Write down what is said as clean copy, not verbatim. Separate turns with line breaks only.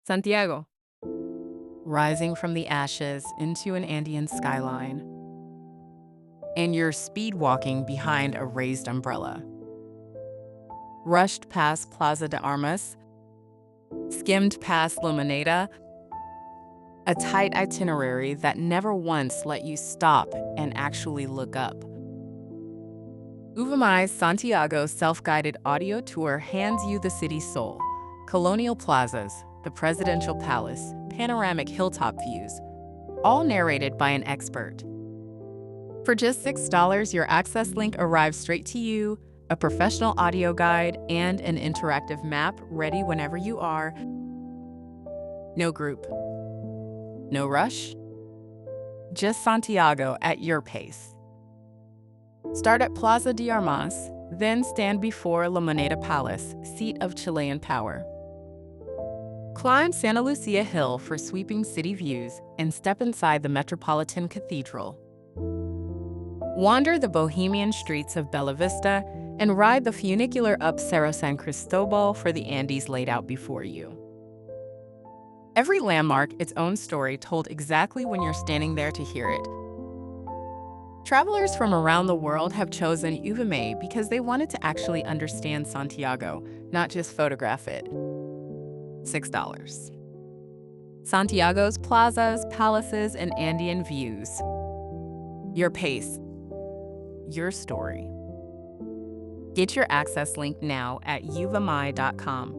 Santiago, rising from the ashes into an Andean skyline, and you're speed walking behind a raised umbrella. Rushed past Plaza de Armas, skimmed past Moneda, a tight itinerary that never once let you stop and actually look up. Uvamai's Santiago self-guided audio tour hands you the city's soul: colonial plazas, the presidential palace, panoramic hilltop views, all narrated by an expert. For just $6, your access link arrives straight to you, a professional audio guide, and an interactive map ready whenever you are. No group, no rush, just Santiago at your pace. Start at Plaza de Armas, then stand before La Moneda Palace, seat of Chilean power. Climb Santa Lucia Hill for sweeping city views and step inside the Metropolitan Cathedral. Wander the bohemian streets of Bella Vista and ride the funicular up Cerro San Cristóbal for the Andes laid out before you. Every landmark its own story told exactly when you're standing there to hear it. Travelers from around the world have chosen Uvamai because they wanted to actually understand Santiago, not just photograph it. $6. Santiago's plazas, palaces, and Andean views. Your pace, your story. Get your access link now at uvamai.com.